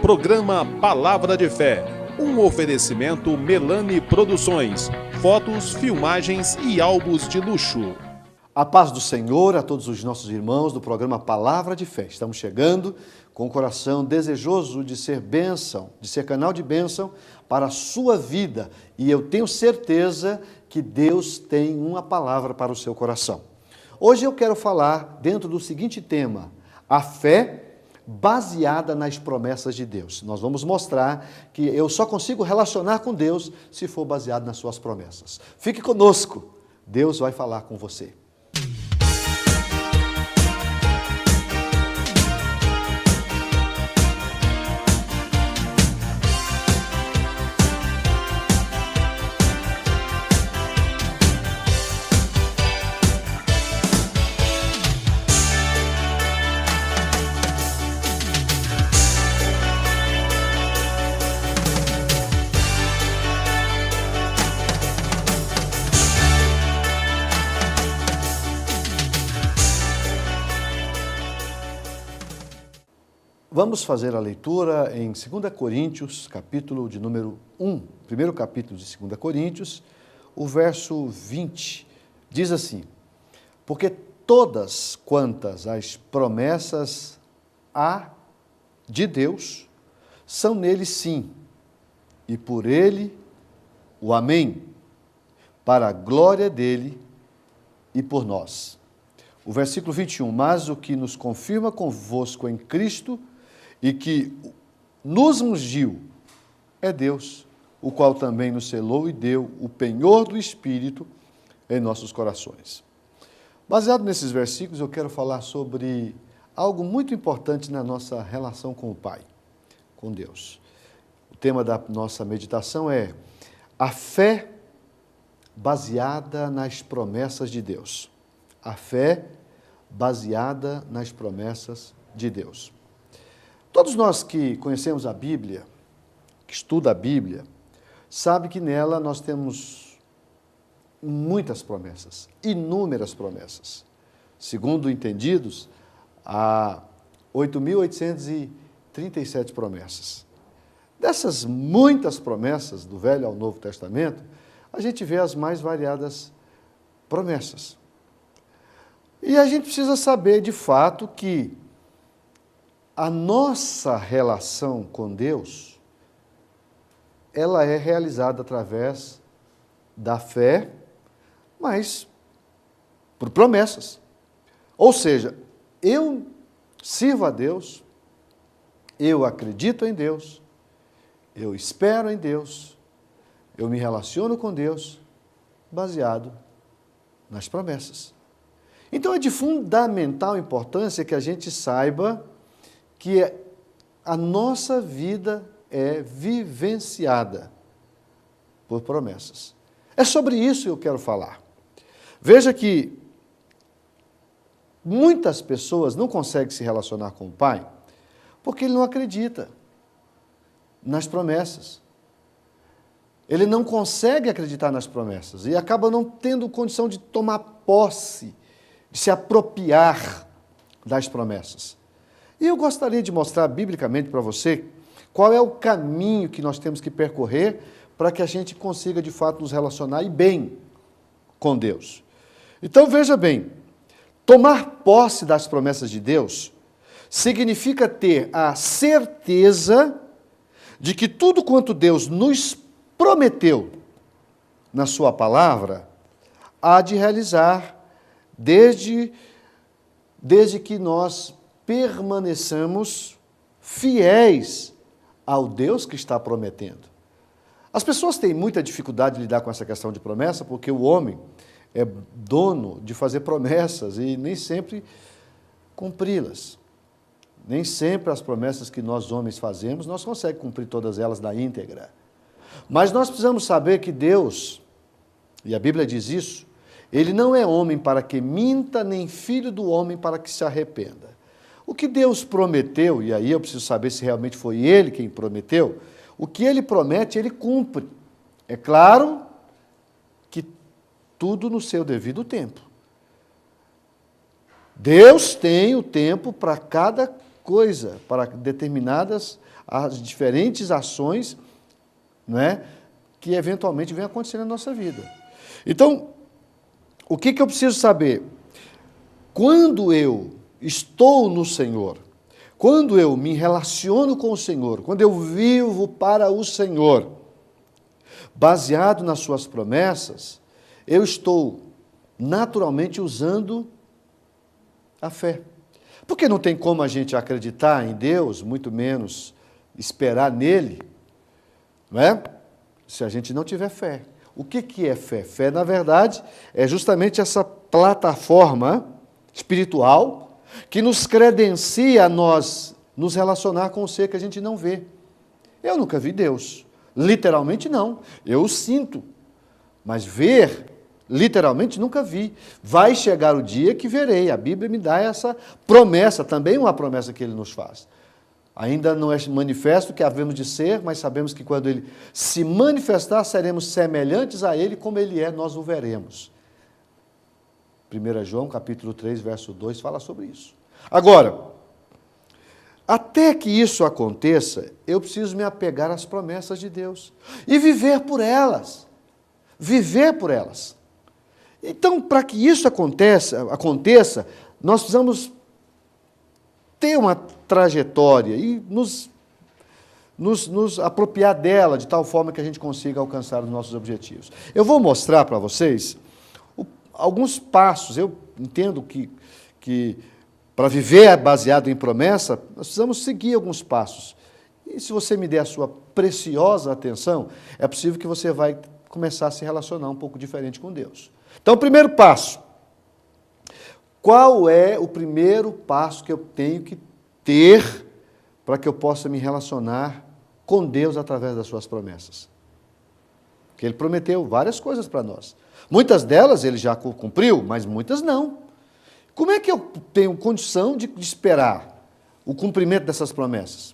Programa Palavra de Fé, um oferecimento Melani Produções, fotos, filmagens e álbuns de luxo. A paz do Senhor a todos os nossos irmãos do programa Palavra de Fé. Estamos chegando com o coração desejoso de ser bênção, de ser canal de bênção para a sua vida. E eu tenho certeza que Deus tem uma palavra para o seu coração. Hoje eu quero falar dentro do seguinte tema: a fé baseada nas promessas de Deus. Nós vamos mostrar que eu só consigo relacionar com Deus se for baseado nas suas promessas. Fique conosco, Deus vai falar com você. Vamos fazer a leitura em 2 Coríntios, capítulo de número 1, primeiro capítulo de 2 Coríntios, o verso 20, diz assim: porque todas quantas as promessas há de Deus, são nele sim, e por ele o amém, para a glória dele e por nós. O versículo 21, mas o que nos confirma convosco em Cristo, e que nos ungiu é Deus, o qual também nos selou e deu o penhor do Espírito em nossos corações. Baseado nesses versículos, eu quero falar sobre algo muito importante na nossa relação com o Pai, com Deus. O tema da nossa meditação é a fé baseada nas promessas de Deus. A fé baseada nas promessas de Deus. Todos nós que conhecemos a Bíblia, que estuda a Bíblia, sabe que nela nós temos muitas promessas, inúmeras promessas. Segundo entendidos, há 8.837 promessas. Dessas muitas promessas, do Velho ao Novo Testamento, a gente vê as mais variadas promessas. E a gente precisa saber, de fato, que a nossa relação com Deus, ela é realizada através da fé, mas por promessas. Ou seja, eu sirvo a Deus, eu acredito em Deus, eu espero em Deus, eu me relaciono com Deus, baseado nas promessas. Então é de fundamental importância que a gente saiba que a nossa vida é vivenciada por promessas. É sobre isso que eu quero falar. Veja que muitas pessoas não conseguem se relacionar com o Pai porque ele não acredita nas promessas. Ele não consegue acreditar nas promessas e acaba não tendo condição de tomar posse, de se apropriar das promessas. E eu gostaria de mostrar biblicamente para você qual é o caminho que nós temos que percorrer para que a gente consiga, de fato, nos relacionar e bem com Deus. Então, veja bem, tomar posse das promessas de Deus significa ter a certeza de que tudo quanto Deus nos prometeu na sua palavra, há de realizar desde que nós permaneçamos fiéis ao Deus que está prometendo. As pessoas têm muita dificuldade de lidar com essa questão de promessa, porque o homem é dono de fazer promessas e nem sempre cumpri-las. Nem sempre as promessas que nós homens fazemos, nós conseguimos cumprir todas elas na íntegra. Mas nós precisamos saber que Deus, e a Bíblia diz isso, ele não é homem para que minta, nem filho do homem para que se arrependa. O que Deus prometeu, e aí eu preciso saber se realmente foi Ele quem prometeu, o que Ele promete, Ele cumpre. É claro que tudo no seu devido tempo. Deus tem o tempo para cada coisa para determinadas as diferentes ações, não é, que eventualmente vem acontecer na nossa vida. Então, o que eu preciso saber? Quando eu estou no Senhor, quando eu me relaciono com o Senhor, quando eu vivo para o Senhor, baseado nas suas promessas, eu estou naturalmente usando a fé. Porque não tem como a gente acreditar em Deus, muito menos esperar nele, não é? Se a gente não tiver fé. O que é fé? Fé, na verdade, é justamente essa plataforma espiritual que nos credencia a nós nos relacionar com o ser que a gente não vê. Eu nunca vi Deus. Literalmente não. Eu o sinto. Mas ver, literalmente nunca vi. Vai chegar o dia que verei. A Bíblia me dá essa promessa, também uma promessa que ele nos faz. Ainda não é manifesto o que havemos de ser, mas sabemos que quando ele se manifestar, seremos semelhantes a ele, como ele é, nós o veremos. 1 João, capítulo 3, verso 2, fala sobre isso. Agora, até que isso aconteça, eu preciso me apegar às promessas de Deus e viver por elas. Viver por elas. Então, para que isso aconteça, nós precisamos ter uma trajetória e nos apropriar dela de tal forma que a gente consiga alcançar os nossos objetivos. Eu vou mostrar para vocês alguns passos. Eu entendo que para viver baseado em promessa, nós precisamos seguir alguns passos. E se você me der a sua preciosa atenção, é possível que você vai começar a se relacionar um pouco diferente com Deus. Então, primeiro passo. Qual é o primeiro passo que eu tenho que ter para que eu possa me relacionar com Deus através das suas promessas? Porque Ele prometeu várias coisas para nós. Muitas delas Ele já cumpriu, mas muitas não. Como é que eu tenho condição de esperar o cumprimento dessas promessas?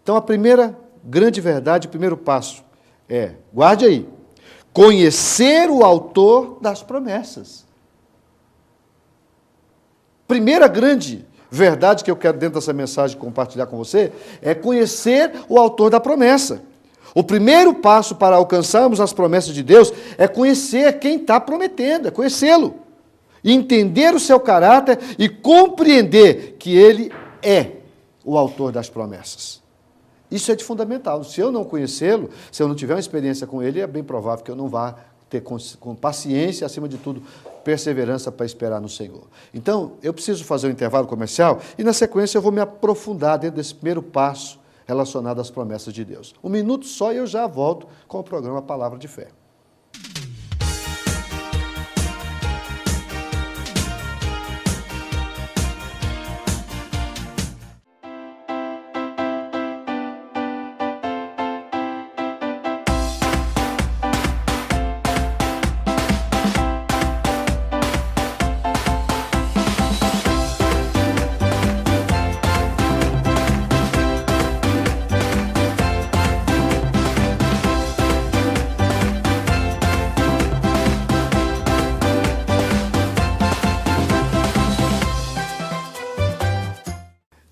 Então, a primeira grande verdade, o primeiro passo é, guarde aí, conhecer o autor das promessas. Primeira grande verdade que eu quero dentro dessa mensagem compartilhar com você é conhecer o autor da promessa. O primeiro passo para alcançarmos as promessas de Deus é conhecer quem está prometendo, é conhecê-lo. Entender o seu caráter e compreender que ele é o autor das promessas. Isso é de fundamental. Se eu não conhecê-lo, se eu não tiver uma experiência com ele, é bem provável que eu não vá ter com paciência, acima de tudo, perseverança para esperar no Senhor. Então, eu preciso fazer um intervalo comercial e, na sequência, eu vou me aprofundar dentro desse primeiro passo relacionado às promessas de Deus. Um minuto só e eu já volto com o programa Palavra de Fé.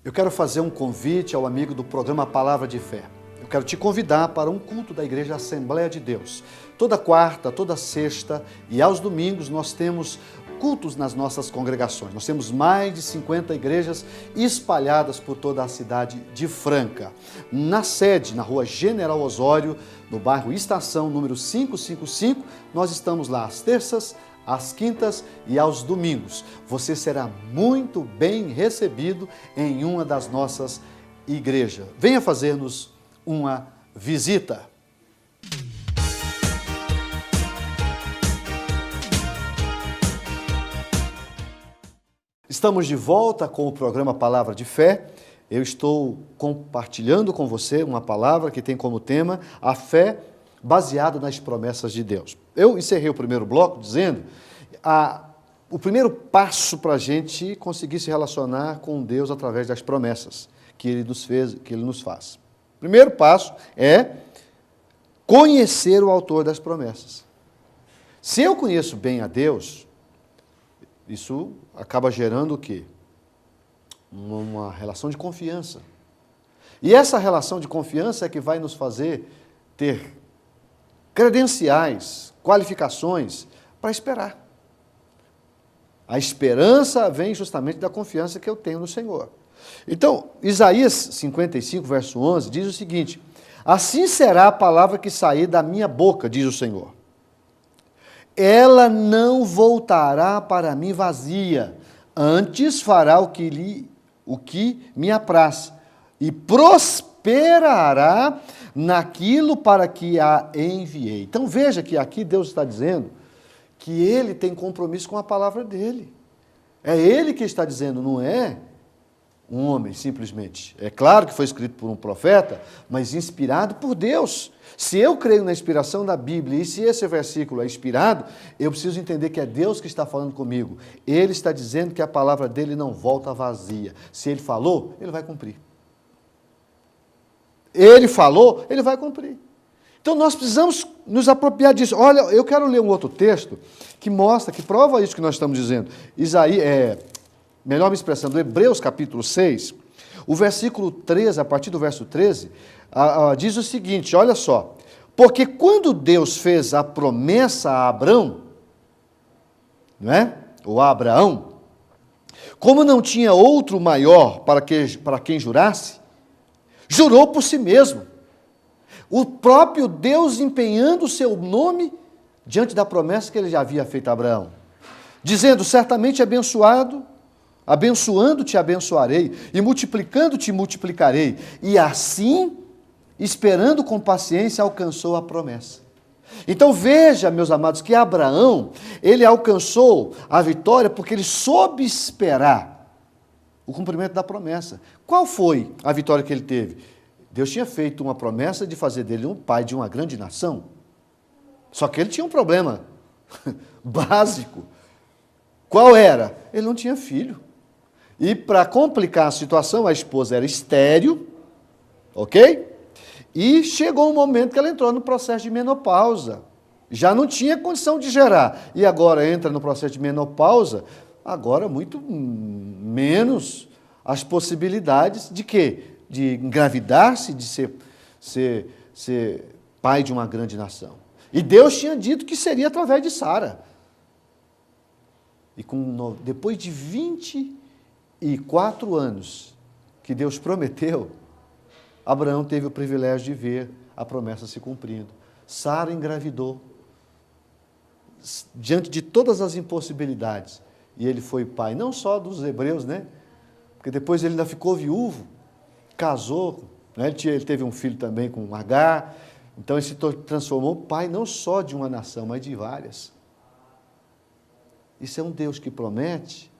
Eu quero fazer um convite ao amigo do programa Palavra de Fé. Eu quero te convidar para um culto da Igreja Assembleia de Deus. Toda quarta, toda sexta e aos domingos nós temos cultos nas nossas congregações. Nós temos mais de 50 igrejas espalhadas por toda a cidade de Franca. Na sede, na rua General Osório, no bairro Estação, número 555, nós estamos lá às terças, às quintas e aos domingos. Você será muito bem recebido em uma das nossas igrejas. Venha fazer-nos uma visita. Estamos de volta com o programa Palavra de Fé. Eu estou compartilhando com você uma palavra que tem como tema a fé baseada nas promessas de Deus. Eu encerrei o primeiro bloco dizendo o primeiro passo para a gente conseguir se relacionar com Deus através das promessas que Ele nos faz. O primeiro passo é conhecer o autor das promessas. Se eu conheço bem a Deus, isso acaba gerando o quê? uma relação de confiança. E essa relação de confiança é que vai nos fazer ter credenciais, qualificações para esperar. A esperança vem justamente da confiança que eu tenho no Senhor. Então, Isaías 55, verso 11, diz o seguinte: assim será a palavra que sair da minha boca, diz o Senhor. Ela não voltará para mim vazia, antes fará o que me apraz, e prosperará naquilo para que a enviei. Então veja que aqui Deus está dizendo que Ele tem compromisso com a palavra dEle. É Ele que está dizendo, não é um homem, simplesmente. É claro que foi escrito por um profeta, mas inspirado por Deus. Se eu creio na inspiração da Bíblia e se esse versículo é inspirado, eu preciso entender que é Deus que está falando comigo. Ele está dizendo que a palavra dele não volta vazia. Se ele falou, ele vai cumprir. Ele falou, ele vai cumprir. Então nós precisamos nos apropriar disso. Olha, eu quero ler um outro texto que mostra, que prova isso que nós estamos dizendo. Melhor me expressando, Hebreus capítulo 6, o versículo 13, a partir do verso 13, diz o seguinte, olha só. Porque quando Deus fez a promessa a Abrão, não é? Ou a Abraão, como não tinha outro maior para quem jurasse, jurou por si mesmo. O próprio Deus empenhando o seu nome diante da promessa que ele já havia feito a Abraão, dizendo, certamente abençoando-te abençoarei, e multiplicando-te multiplicarei. E assim, esperando com paciência, alcançou a promessa. Então veja, meus amados, que Abraão, ele alcançou a vitória porque ele soube esperar o cumprimento da promessa. Qual foi a vitória que ele teve? Deus tinha feito uma promessa de fazer dele um pai de uma grande nação. Só que ele tinha um problema básico. Qual era? Ele não tinha filho. E para complicar a situação, a esposa era estéril, ok? E chegou um momento que ela entrou no processo de menopausa. Já não tinha condição de gerar. E agora entra no processo de menopausa, agora muito menos as possibilidades de quê? De engravidar-se, de ser pai de uma grande nação. E Deus tinha dito que seria através de Sara. E depois de 24 anos que Deus prometeu, Abraão teve o privilégio de ver a promessa se cumprindo. Sara engravidou, diante de todas as impossibilidades. E ele foi pai, não só dos hebreus, né? Porque depois ele ainda ficou viúvo, casou, né? Ele teve um filho também com Agar. Então ele se transformou pai não só de uma nação, mas de várias. Isso é um Deus que promete,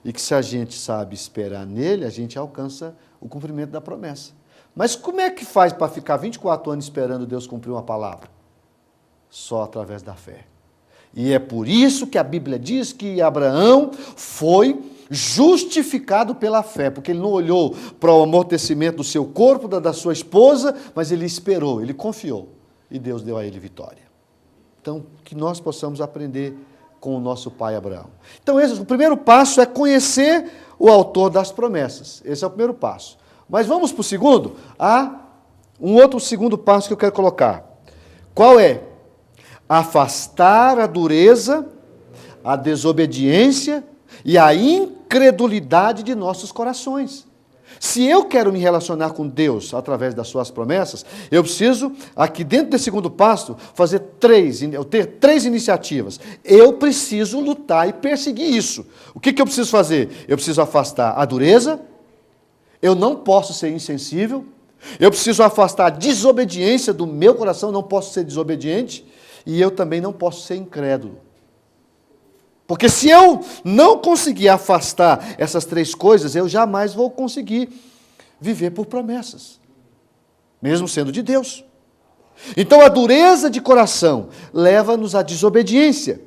e que se a gente sabe esperar nele, a gente alcança o cumprimento da promessa. Mas como é que faz para ficar 24 anos esperando Deus cumprir uma palavra? Só através da fé. E é por isso que a Bíblia diz que Abraão foi justificado pela fé, porque ele não olhou para o amortecimento do seu corpo, da sua esposa, mas ele esperou, ele confiou, e Deus deu a ele vitória. Então, que nós possamos aprender com o nosso pai Abraão. Então, o primeiro passo é conhecer o autor das promessas. Esse é o primeiro passo. Mas vamos para o segundo? Há um outro segundo passo que eu quero colocar. Qual é? Afastar a dureza, a desobediência e a incredulidade de nossos corações. Se eu quero me relacionar com Deus através das suas promessas, eu preciso, aqui dentro desse segundo passo, ter três iniciativas. Eu preciso lutar e perseguir isso. O que eu preciso fazer? Eu preciso afastar a dureza, eu não posso ser insensível, eu preciso afastar a desobediência do meu coração, não posso ser desobediente, e eu também não posso ser incrédulo. Porque se eu não conseguir afastar essas três coisas, eu jamais vou conseguir viver por promessas, mesmo sendo de Deus. Então a dureza de coração leva-nos à desobediência.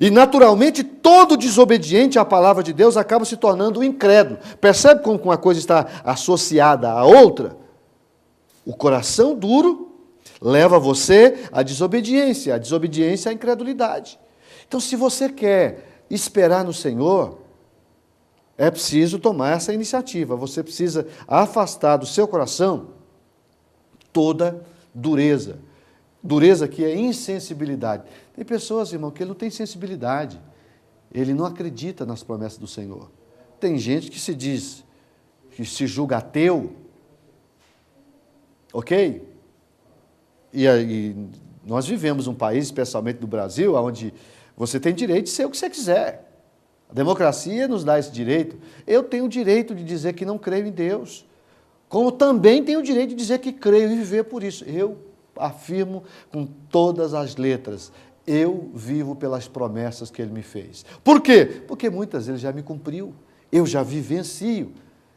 E naturalmente todo desobediente à palavra de Deus acaba se tornando um incrédulo. Percebe como uma coisa está associada à outra? O coração duro leva você à desobediência à incredulidade. Então, se você quer esperar no Senhor, É preciso tomar essa iniciativa. Você precisa afastar do seu coração toda dureza. Dureza que é insensibilidade. Tem pessoas, irmão, que ele não tem sensibilidade. Ele não acredita nas promessas do Senhor. Tem gente que se diz, que se julga ateu, ok? E aí, nós vivemos um país, especialmente no Brasil, onde você tem direito de ser o que você quiser. A democracia nos dá esse direito. Eu tenho o direito de dizer que não creio em Deus, como também tenho o direito de dizer que creio e viver por isso. Eu afirmo com todas as letras, eu vivo pelas promessas que Ele me fez. Por quê? Porque muitas Ele já me cumpriu, eu já vivencio.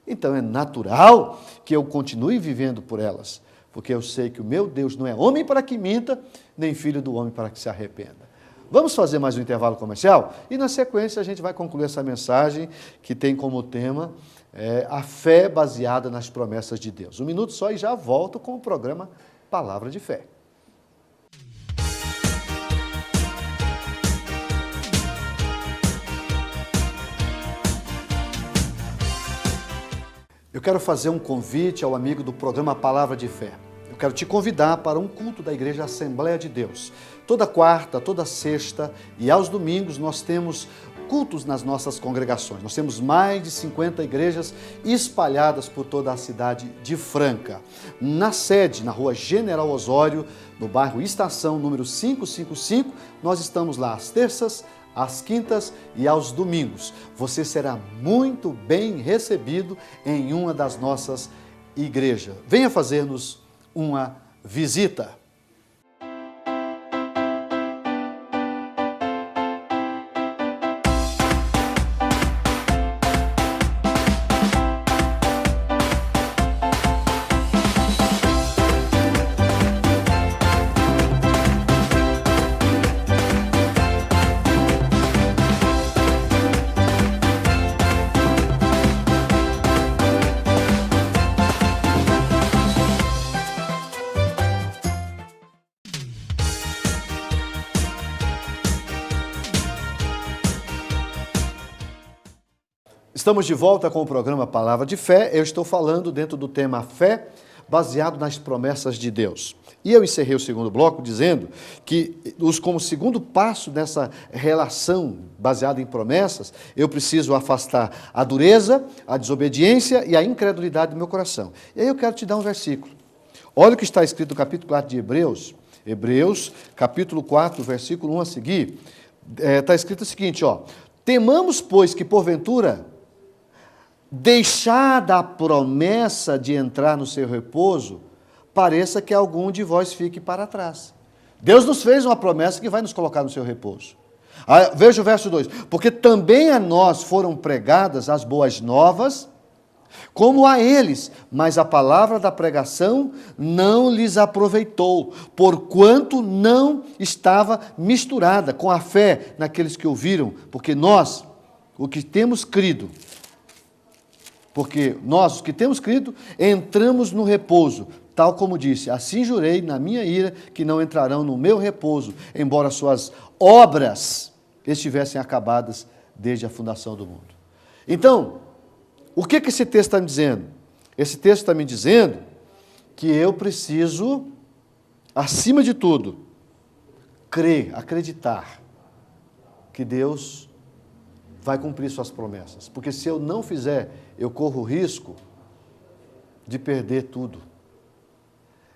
Então é natural que eu continue vivendo por elas, porque eu sei que o meu Deus não é homem para que minta, nem filho do homem para que se arrependa. Vamos fazer mais um intervalo comercial? E na sequência a gente vai concluir essa mensagem que tem como tema a fé baseada nas promessas de Deus. Um minuto só e já volto com o programa Palavra de Fé. Eu quero fazer um convite ao amigo do programa Palavra de Fé. Eu quero te convidar para um culto da Igreja Assembleia de Deus. Toda quarta, toda sexta e aos domingos nós temos cultos nas nossas congregações. Nós temos mais de 50 igrejas espalhadas por toda a cidade de Franca. Na sede, na rua General Osório, no bairro Estação, número 555, nós estamos lá às terças, às quintas e aos domingos. Você será muito bem recebido em uma das nossas igrejas. Venha fazer-nos uma visita. Estamos de volta com o programa Palavra de Fé. Eu estou falando dentro do tema fé, baseado nas promessas de Deus. E eu encerrei o segundo bloco dizendo que, como segundo passo dessa relação baseada em promessas, eu preciso afastar a dureza, a desobediência e a incredulidade do meu coração. E aí eu quero te dar um versículo. Olha o que está escrito no capítulo 4 de Hebreus. Hebreus, capítulo 4, versículo 1 a seguir. Está escrito o seguinte, ó. Temamos, pois, que porventura, deixada a promessa de entrar no seu repouso, pareça que algum de vós fique para trás. Deus nos fez uma promessa que vai nos colocar no seu repouso. Veja o verso 2. Porque também a nós foram pregadas as boas novas, como a eles, mas a palavra da pregação não lhes aproveitou, porquanto não estava misturada com a fé naqueles que ouviram, porque nós, os que temos crido, entramos no repouso, tal como disse, assim jurei na minha ira que não entrarão no meu repouso, embora suas obras estivessem acabadas desde a fundação do mundo. Então, o que esse texto está me dizendo? Esse texto está me dizendo que eu preciso, acima de tudo, crer, acreditar que Deus vai cumprir suas promessas. Porque se eu não fizer, eu corro o risco de perder tudo.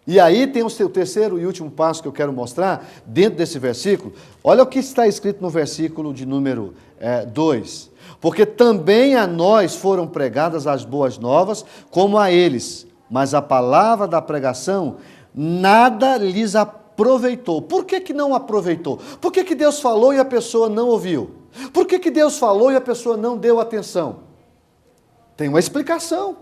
E aí tem o seu terceiro e último passo que eu quero mostrar dentro desse versículo. Olha o que está escrito no versículo de número 2. Porque também a nós foram pregadas as boas novas, como a eles. Mas a palavra da pregação nada lhes aproveitou. Por que não aproveitou? Por que Deus falou e a pessoa não ouviu? Por que Deus falou e a pessoa não deu atenção? Tem uma explicação.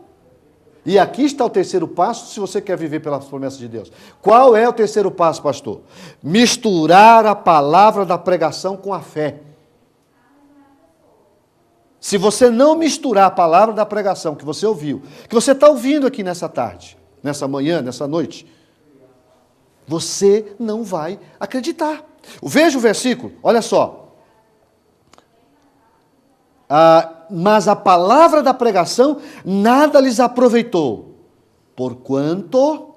E aqui está o terceiro passo, se você quer viver pelas promessas de Deus. Qual é o terceiro passo, pastor? Misturar a palavra da pregação com a fé. Se você não misturar a palavra da pregação que você ouviu, que você está ouvindo aqui nessa tarde, nessa manhã, nessa noite, você não vai acreditar. Veja o versículo, olha só. mas a palavra da pregação nada lhes aproveitou, porquanto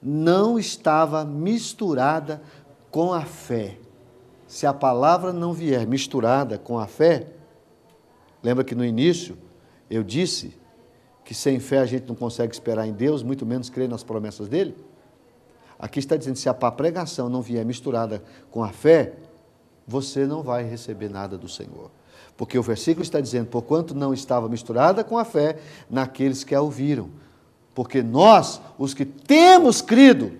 não estava misturada com a fé. Se a palavra não vier misturada com a fé, lembra que no início eu disse que sem fé a gente não consegue esperar em Deus, muito menos crer nas promessas dele? Aqui está dizendo, se a pregação não vier misturada com a fé, você não vai receber nada do Senhor. Porque o versículo está dizendo, porquanto não estava misturada com a fé naqueles que a ouviram. Porque nós, os que temos crido,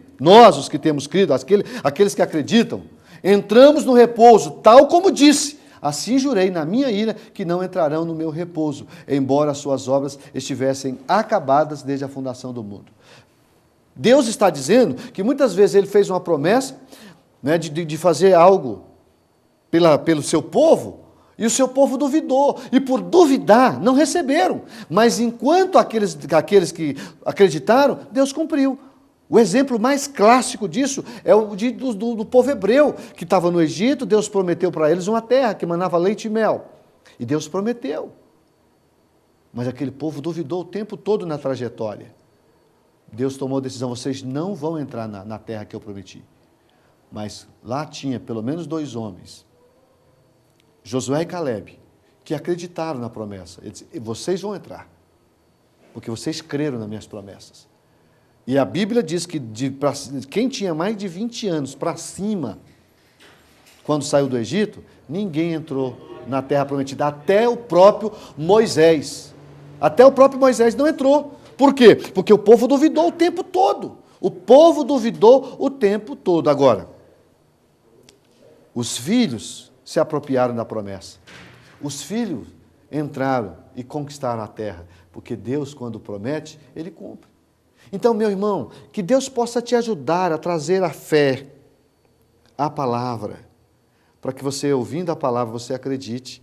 aqueles que acreditam, entramos no repouso, tal como disse, assim jurei na minha ira que não entrarão no meu repouso, embora as suas obras estivessem acabadas desde a fundação do mundo. Deus está dizendo que muitas vezes Ele fez uma promessa, né, de fazer algo pelo seu povo, e o seu povo duvidou, e por duvidar não receberam, mas enquanto aqueles que acreditaram, Deus cumpriu. O exemplo mais clássico disso é o do povo hebreu, que estava no Egito. Deus prometeu para eles uma terra que manava leite e mel, e Deus prometeu, mas aquele povo duvidou o tempo todo na trajetória. Deus tomou a decisão, vocês não vão entrar na terra que eu prometi. Mas lá tinha pelo menos 2 homens, Josué e Caleb, que acreditaram na promessa. Ele disse, vocês vão entrar, porque vocês creram nas minhas promessas. E a Bíblia diz que quem tinha mais de 20 anos para cima, quando saiu do Egito, ninguém entrou na terra prometida, até o próprio Moisés. Até o próprio Moisés não entrou. Por quê? Porque o povo duvidou o tempo todo. O povo duvidou o tempo todo. Agora, os filhos se apropriaram da promessa. Os filhos entraram e conquistaram a terra. Porque Deus, quando promete, Ele cumpre. Então, meu irmão, que Deus possa te ajudar a trazer a fé, a palavra, para que você, ouvindo a palavra, você acredite,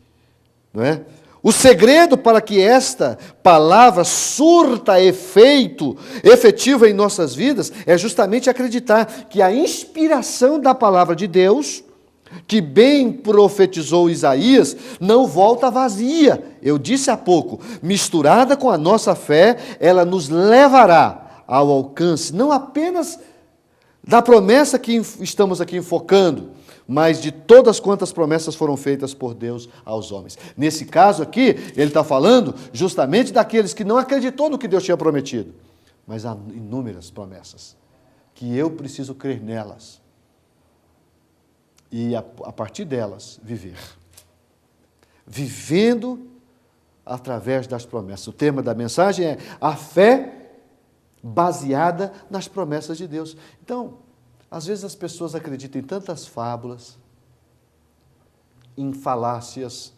não é? O segredo para que esta palavra surta efetivo em nossas vidas, é justamente acreditar que a inspiração da palavra de Deus, que bem profetizou Isaías, não volta vazia. Eu disse há pouco, misturada com a nossa fé, ela nos levará ao alcance, não apenas da promessa que estamos aqui enfocando, mas de todas quantas promessas foram feitas por Deus aos homens. Nesse caso aqui, ele está falando justamente daqueles que não acreditou no que Deus tinha prometido, mas há inúmeras promessas, que eu preciso crer nelas, e a partir delas, viver. Vivendo através das promessas. O tema da mensagem é a fé baseada nas promessas de Deus. Então, às vezes as pessoas acreditam em tantas fábulas, em falácias,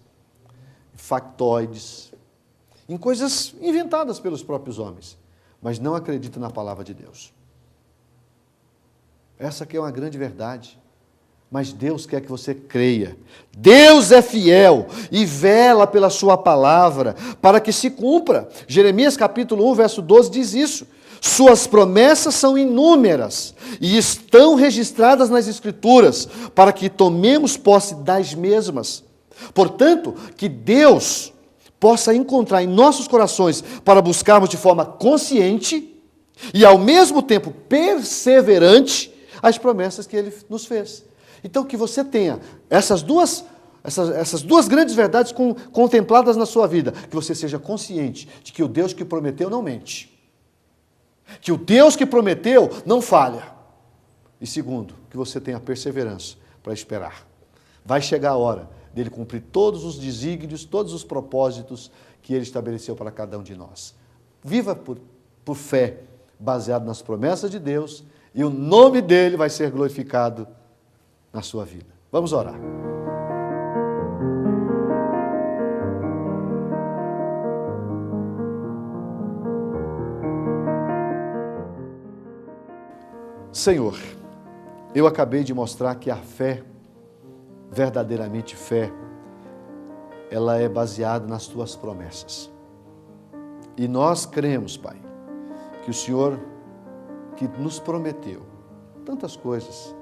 factoides, em coisas inventadas pelos próprios homens, mas não acreditam na palavra de Deus. Essa aqui é uma grande verdade, mas Deus quer que você creia. Deus é fiel e vela pela sua palavra para que se cumpra. Jeremias capítulo 1, verso 12 diz isso. Suas promessas são inúmeras e estão registradas nas Escrituras para que tomemos posse das mesmas. Portanto, que Deus possa encontrar em nossos corações para buscarmos de forma consciente e ao mesmo tempo perseverante as promessas que Ele nos fez. Então, que você tenha essas duas grandes verdades contempladas na sua vida, que você seja consciente de que o Deus que prometeu não mente. Que o Deus que prometeu não falha. E segundo, que você tenha perseverança para esperar. Vai chegar a hora dele cumprir todos os desígnios, todos os propósitos que ele estabeleceu para cada um de nós. Viva por fé, baseado nas promessas de Deus, e o nome dele vai ser glorificado na sua vida. Vamos orar. Senhor, eu acabei de mostrar que a fé, verdadeiramente fé, ela é baseada nas Tuas promessas. E nós cremos, Pai, que o Senhor que nos prometeu tantas coisas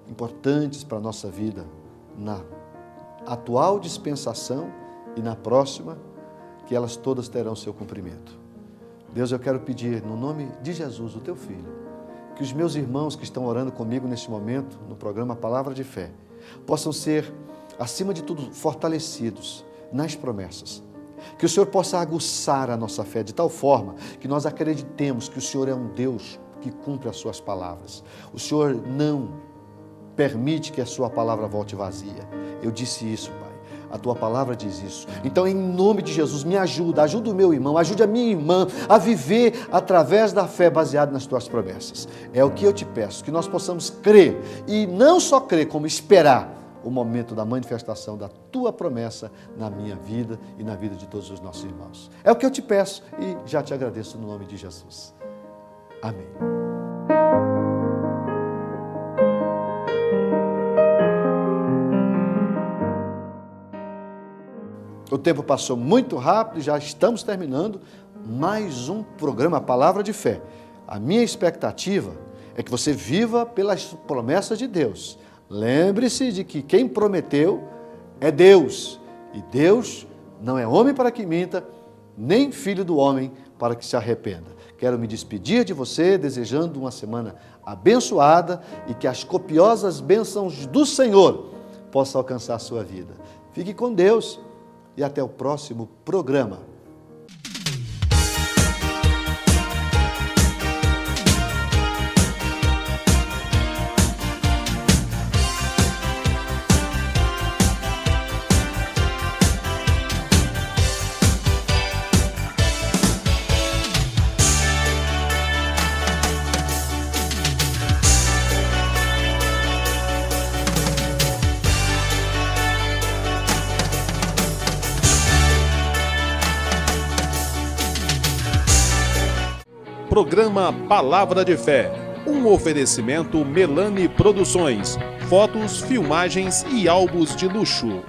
importantes para a nossa vida, na atual dispensação e na próxima, que elas todas terão seu cumprimento. Deus, eu quero pedir, no nome de Jesus, o teu Filho, que os meus irmãos que estão orando comigo neste momento, no programa Palavra de Fé, possam ser, acima de tudo, fortalecidos nas promessas. Que o Senhor possa aguçar a nossa fé de tal forma que nós acreditemos que o Senhor é um Deus que cumpre as suas palavras. O Senhor não permite que a sua palavra volte vazia. Eu disse isso, Pai. A tua palavra diz isso. Então, em nome de Jesus, me ajuda, ajuda o meu irmão, ajude a minha irmã a viver através da fé baseada nas tuas promessas. É o que eu te peço, que nós possamos crer, e não só crer, como esperar o momento da manifestação da tua promessa na minha vida e na vida de todos os nossos irmãos. É o que eu te peço e já te agradeço no nome de Jesus. Amém. O tempo passou muito rápido e já estamos terminando mais um programa Palavra de Fé. A minha expectativa é que você viva pelas promessas de Deus. Lembre-se de que quem prometeu é Deus. E Deus não é homem para que minta, nem filho do homem para que se arrependa. Quero me despedir de você, desejando uma semana abençoada e que as copiosas bênçãos do Senhor possam alcançar a sua vida. Fique com Deus. E até o próximo programa. Programa Palavra de Fé, um oferecimento Melani Produções, fotos, filmagens e álbuns de luxo.